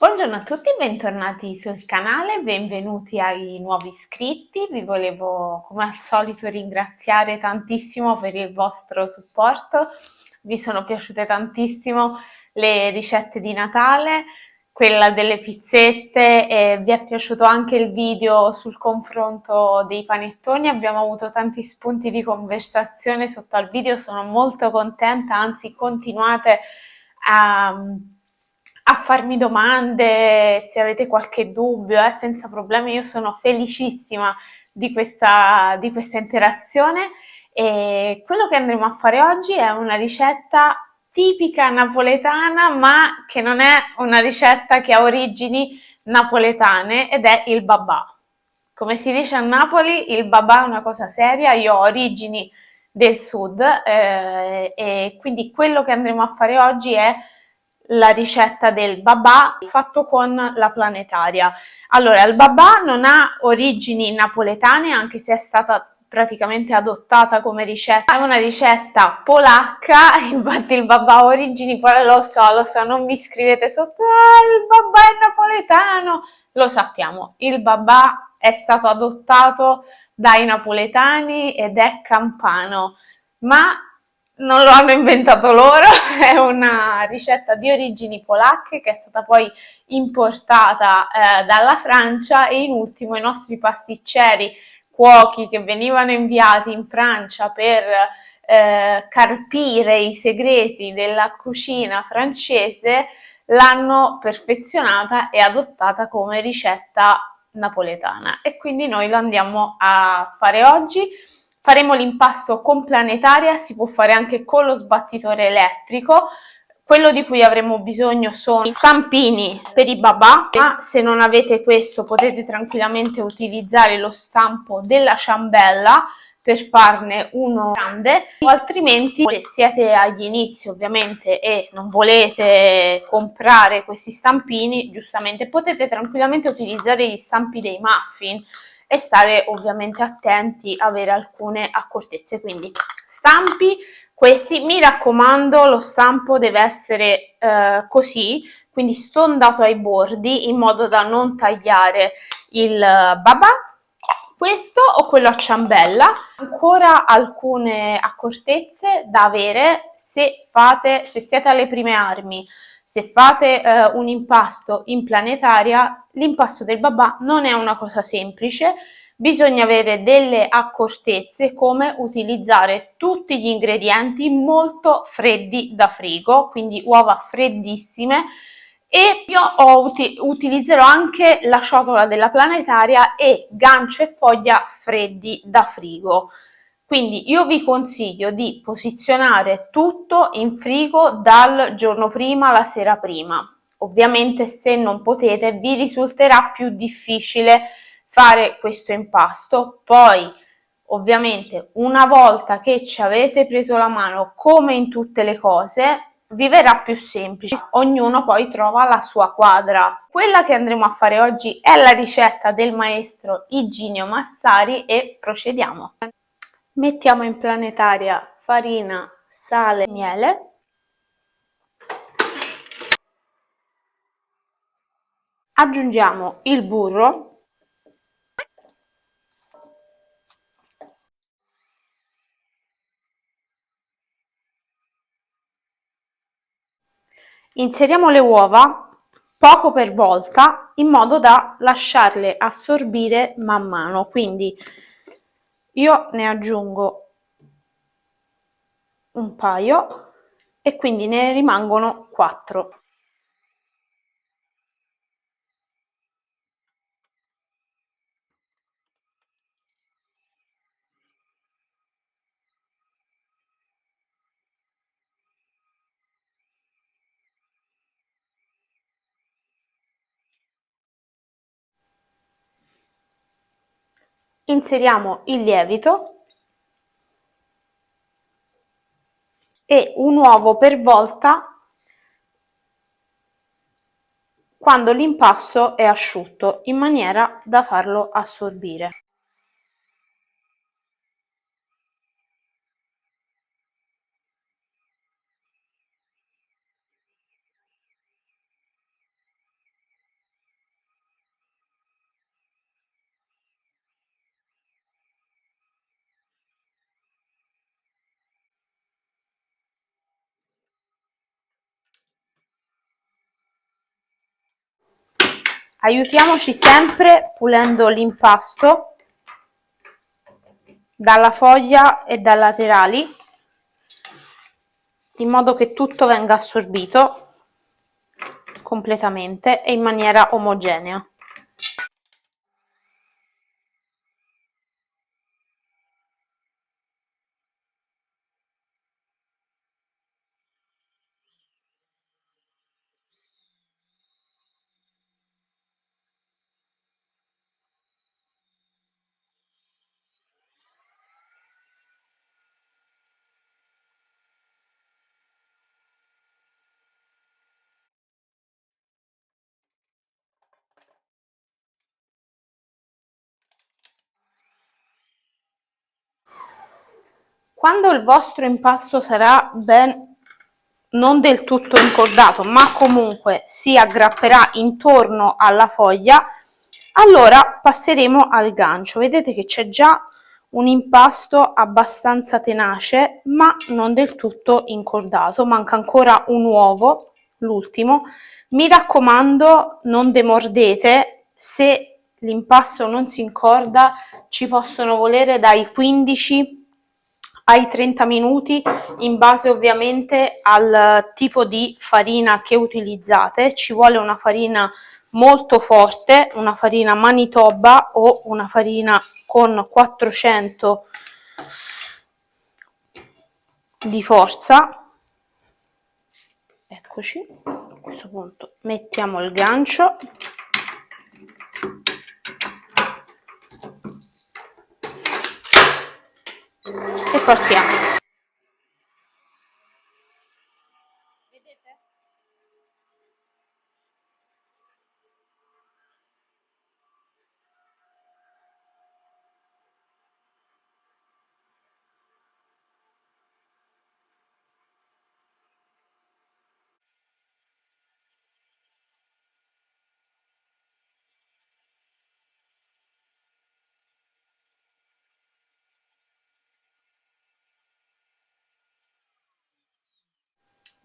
Buongiorno a tutti, bentornati sul canale, benvenuti ai nuovi iscritti. Vi volevo come al solito ringraziare tantissimo per il vostro supporto. Vi sono piaciute tantissimo le ricette di Natale, quella delle pizzette, e vi è piaciuto anche il video sul confronto dei panettoni. Abbiamo avuto tanti spunti di conversazione sotto al video, sono molto contenta, anzi continuate a farmi domande, se avete qualche dubbio, senza problemi. Io sono felicissima di questa interazione, e quello che andremo a fare oggi è una ricetta tipica napoletana, ma che non è una ricetta che ha origini napoletane, ed è il babà. Come si dice a Napoli, il babà è una cosa seria. Io ho origini del sud, e quindi quello che andremo a fare oggi è la ricetta del babà fatto con la planetaria. Allora, il babà non ha origini napoletane, anche se è stata praticamente adottata come ricetta, è una ricetta polacca. Infatti il babà ha origini, poi lo so, non mi scrivete sotto, il babà è napoletano, lo sappiamo, il babà è stato adottato dai napoletani ed è campano, ma non lo hanno inventato loro. È una ricetta di origini polacche che è stata poi importata dalla Francia, e in ultimo i nostri pasticceri, cuochi che venivano inviati in Francia per carpire i segreti della cucina francese, l'hanno perfezionata e adottata come ricetta napoletana, e quindi noi lo andiamo a fare oggi. Faremo l'impasto con planetaria, si può fare anche con lo sbattitore elettrico. Quello di cui avremo bisogno sono stampini per i babà, ma se non avete questo potete tranquillamente utilizzare lo stampo della ciambella per farne uno grande, o altrimenti, se siete agli inizi ovviamente e non volete comprare questi stampini, giustamente potete tranquillamente utilizzare gli stampi dei muffin e stare ovviamente attenti a avere alcune accortezze. Quindi stampi, questi, mi raccomando, lo stampo deve essere così, quindi stondato ai bordi, in modo da non tagliare il babà. Questo o quello a ciambella. Ancora alcune accortezze da avere se siete alle prime armi. Se fate un impasto in planetaria, l'impasto del babà non è una cosa semplice. Bisogna avere delle accortezze, come utilizzare tutti gli ingredienti molto freddi da frigo, quindi uova freddissime. E io utilizzerò anche la ciotola della planetaria e gancio e foglia freddi da frigo. Quindi io vi consiglio di posizionare tutto in frigo dal giorno prima alla sera prima. Ovviamente, se non potete, vi risulterà più difficile fare questo impasto. Poi, ovviamente, una volta che ci avete preso la mano, come in tutte le cose, vi verrà più semplice. Ognuno poi trova la sua quadra. Quella che andremo a fare oggi è la ricetta del maestro Iginio Massari, e procediamo. Mettiamo in planetaria farina, sale, miele. Aggiungiamo il burro. Inseriamo le uova poco per volta, in modo da lasciarle assorbire man mano. Quindi io ne aggiungo un paio e quindi ne rimangono 4. Inseriamo il lievito e un uovo per volta quando l'impasto è asciutto, in maniera da farlo assorbire. Aiutiamoci sempre pulendo l'impasto dalla foglia e dai laterali, in modo che tutto venga assorbito completamente e in maniera omogenea. Quando il vostro impasto sarà non del tutto incordato, ma comunque si aggrapperà intorno alla foglia, allora passeremo al gancio. Vedete che c'è già un impasto abbastanza tenace, ma non del tutto incordato. Manca ancora un uovo, l'ultimo. Mi raccomando, non demordete. Se l'impasto non si incorda, ci possono volere dai 15 ai 30 minuti, in base ovviamente al tipo di farina che utilizzate. Ci vuole una farina molto forte, una farina Manitoba o una farina con 400 di forza. Eccoci, a questo punto mettiamo il gancio e partiamo. Vedete?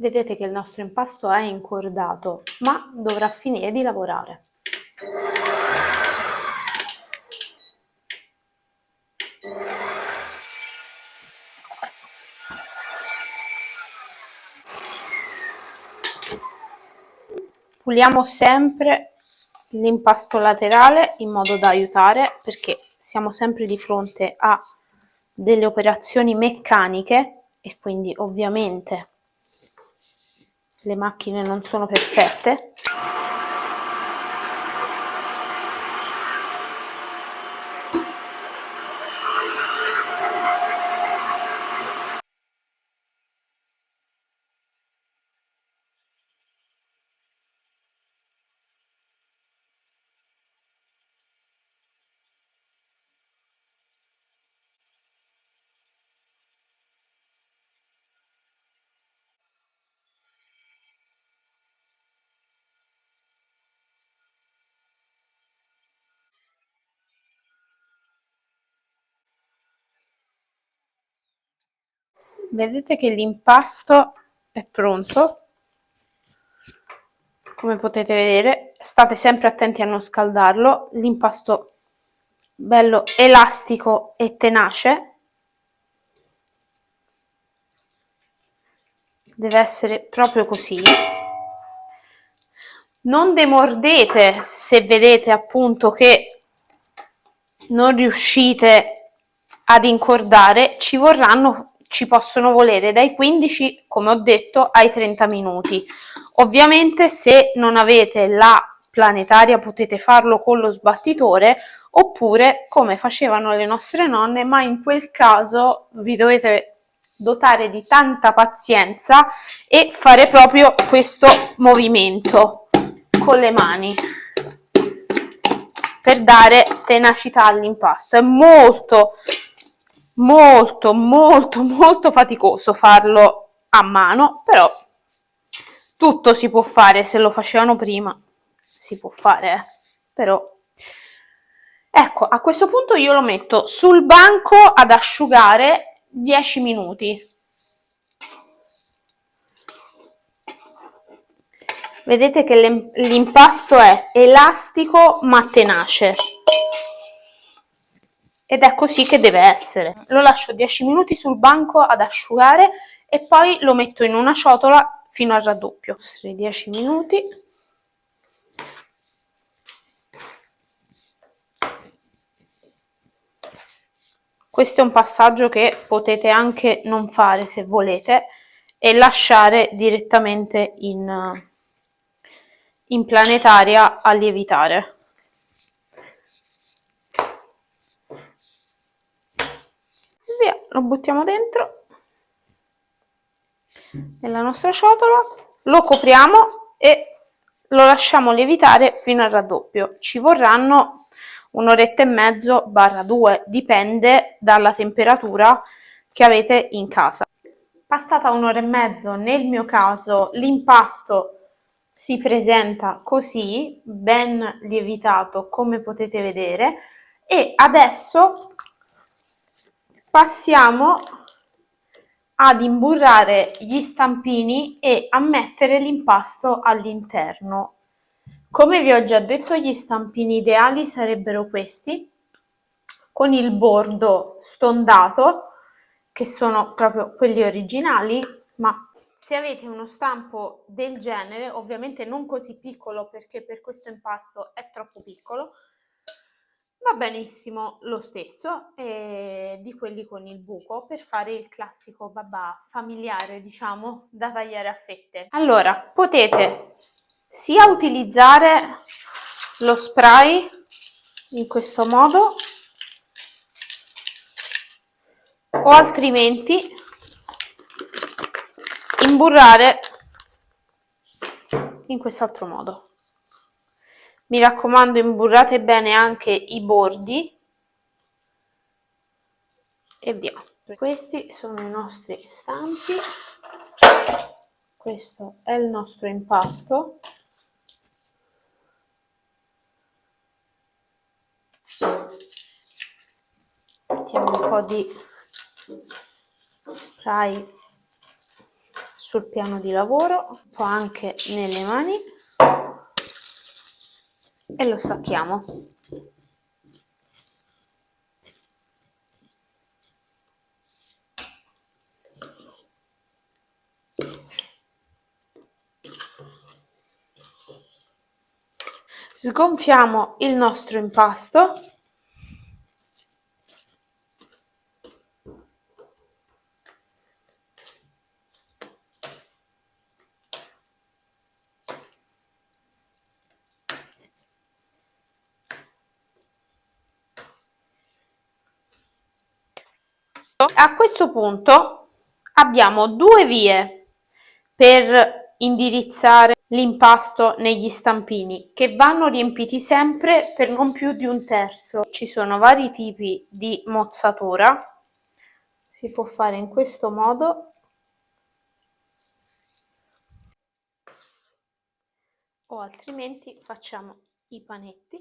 Vedete che il nostro impasto è incordato, ma dovrà finire di lavorare. Puliamo sempre l'impasto laterale in modo da aiutare, perché siamo sempre di fronte a delle operazioni meccaniche e quindi ovviamente le macchine non sono perfette. Vedete che l'impasto è pronto, come potete vedere. State sempre attenti a non scaldarlo. L'impasto bello elastico e tenace deve essere proprio così. Non demordete se vedete appunto che non riuscite ad incordare. Ci possono volere dai 15, come ho detto, ai 30 minuti. Ovviamente se non avete la planetaria potete farlo con lo sbattitore, oppure come facevano le nostre nonne, ma in quel caso vi dovete dotare di tanta pazienza e fare proprio questo movimento con le mani per dare tenacità all'impasto. È molto faticoso farlo a mano, però tutto si può fare. Se lo facevano prima si può fare, però ecco, a questo punto io lo metto sul banco ad asciugare 10 minuti. Vedete che l'impasto è elastico ma tenace. Ed è così che deve essere. Lo lascio 10 minuti sul banco ad asciugare e poi lo metto in una ciotola fino al raddoppio. 10 minuti. Questo è un passaggio che potete anche non fare se volete e lasciare direttamente in planetaria a lievitare. Via, lo buttiamo dentro nella nostra ciotola, lo copriamo e lo lasciamo lievitare fino al raddoppio. Ci vorranno un'oretta e mezzo barra 2, dipende dalla temperatura che avete in casa. Passata un'ora e mezzo, nel mio caso, l'impasto si presenta così, ben lievitato come potete vedere, e adesso passiamo ad imburrare gli stampini e a mettere l'impasto all'interno. Come vi ho già detto, gli stampini ideali sarebbero questi, con il bordo stondato, che sono proprio quelli originali, ma se avete uno stampo del genere, ovviamente non così piccolo perché per questo impasto è troppo piccolo, va benissimo lo stesso, di quelli con il buco, per fare il classico babà familiare, diciamo, da tagliare a fette. Allora, potete sia utilizzare lo spray in questo modo, o altrimenti imburrare in quest'altro modo. Mi raccomando, imburrate bene anche i bordi e via. Questi sono i nostri stampi, questo è il nostro impasto. Mettiamo un po' di spray sul piano di lavoro, un po' anche nelle mani e lo stacchiamo. Sgonfiamo il nostro impasto . A questo punto abbiamo due vie per indirizzare l'impasto negli stampini, che vanno riempiti sempre per non più di un terzo. Ci sono vari tipi di mozzatura, si può fare in questo modo o altrimenti facciamo i panetti.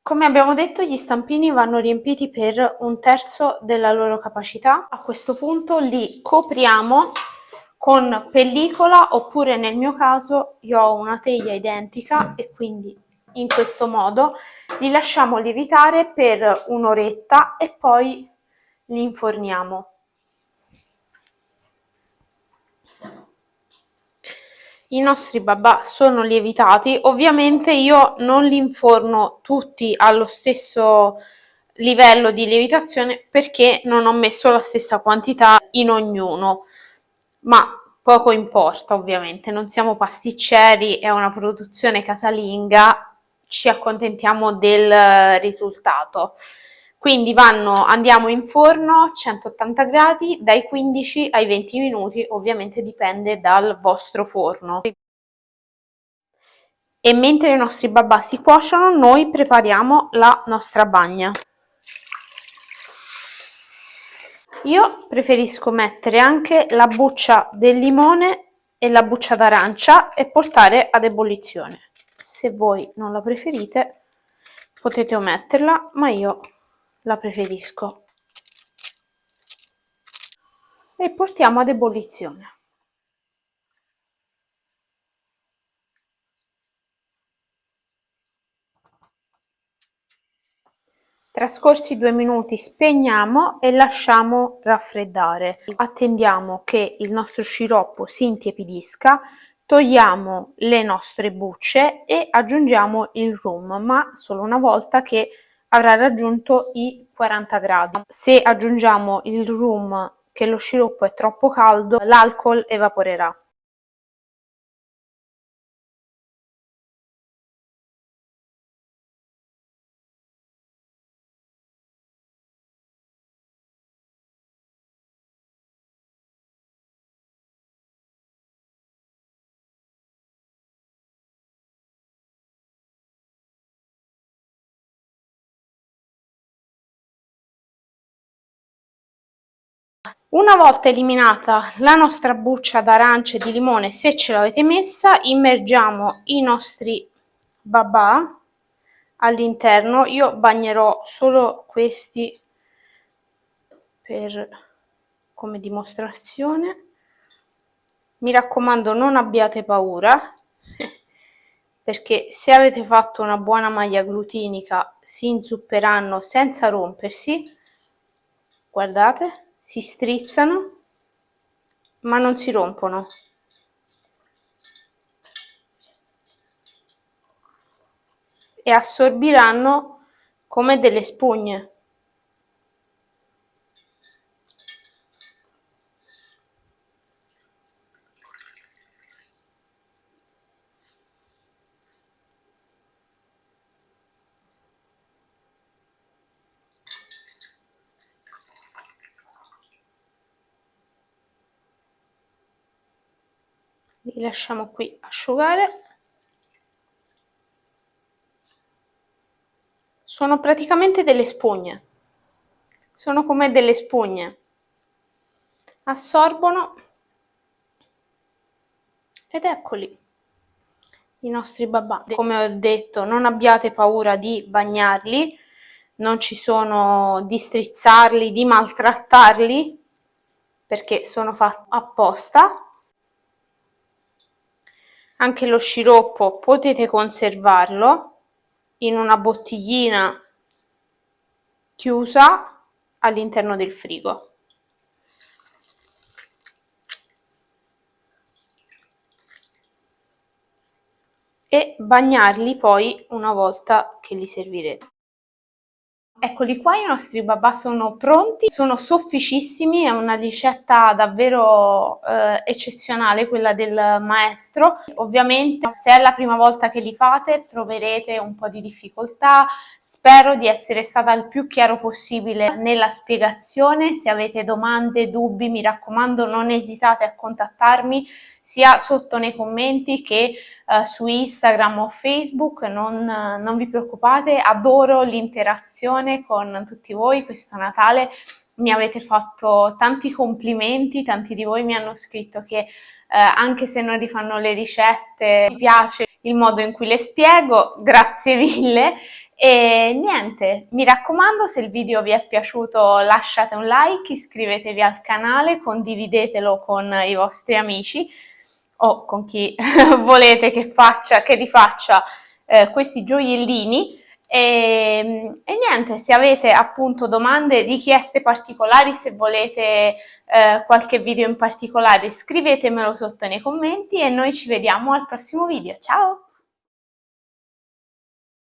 Come abbiamo detto, gli stampini vanno riempiti per un terzo della loro capacità. A questo punto li copriamo con pellicola, oppure nel mio caso io ho una teglia identica e quindi in questo modo li lasciamo lievitare per un'oretta e poi li inforniamo. I nostri babà sono lievitati, ovviamente io non li inforno tutti allo stesso livello di lievitazione perché non ho messo la stessa quantità in ognuno, ma poco importa, ovviamente, non siamo pasticceri, è una produzione casalinga, ci accontentiamo del risultato. Quindi andiamo in forno 180 gradi dai 15 ai 20 minuti, ovviamente dipende dal vostro forno. E mentre i nostri babà si cuociono, noi prepariamo la nostra bagna. Io preferisco mettere anche la buccia del limone e la buccia d'arancia e portare ad ebollizione. Se voi non la preferite, potete ometterla, ma io la preferisco. e portiamo ad ebollizione. Trascorsi 2 minuti spegniamo e lasciamo raffreddare. Attendiamo che il nostro sciroppo si intiepidisca, togliamo le nostre bucce e aggiungiamo il rum, ma solo una volta che avrà raggiunto i 40 gradi. Se aggiungiamo il rum che lo sciroppo è troppo caldo, l'alcol evaporerà. Una volta eliminata la nostra buccia d'arancia e di limone, se ce l'avete messa, immergiamo i nostri babà all'interno. Io bagnerò solo questi come dimostrazione. Mi raccomando, non abbiate paura, perché se avete fatto una buona maglia glutinica si inzupperanno senza rompersi. Guardate, si strizzano ma non si rompono. E assorbiranno come delle spugne. Li lasciamo qui asciugare. Sono praticamente delle spugne. Sono come delle spugne. Assorbono ed eccoli i nostri babà. Come ho detto, non abbiate paura di bagnarli, non ci sono di strizzarli, di maltrattarli, perché sono fatti apposta. Anche lo sciroppo potete conservarlo in una bottiglina chiusa all'interno del frigo. E bagnarli poi una volta che li servirete. Eccoli qua, i nostri babà sono pronti, sono sofficissimi, è una ricetta davvero eccezionale quella del maestro. Ovviamente se è la prima volta che li fate troverete un po' di difficoltà, spero di essere stata il più chiaro possibile nella spiegazione. Se avete domande, dubbi, mi raccomando non esitate a contattarmi sia sotto nei commenti che su Instagram o Facebook, non vi preoccupate, adoro l'interazione con tutti voi. Questo Natale mi avete fatto tanti complimenti, tanti di voi mi hanno scritto che anche se non rifanno le ricette, mi piace il modo in cui le spiego, grazie mille. E niente, mi raccomando, se il video vi è piaciuto lasciate un like, iscrivetevi al canale, condividetelo con i vostri amici o con chi volete che rifaccia questi gioiellini. E niente, se avete appunto domande, richieste particolari, se volete qualche video in particolare, scrivetemelo sotto nei commenti e noi ci vediamo al prossimo video. Ciao!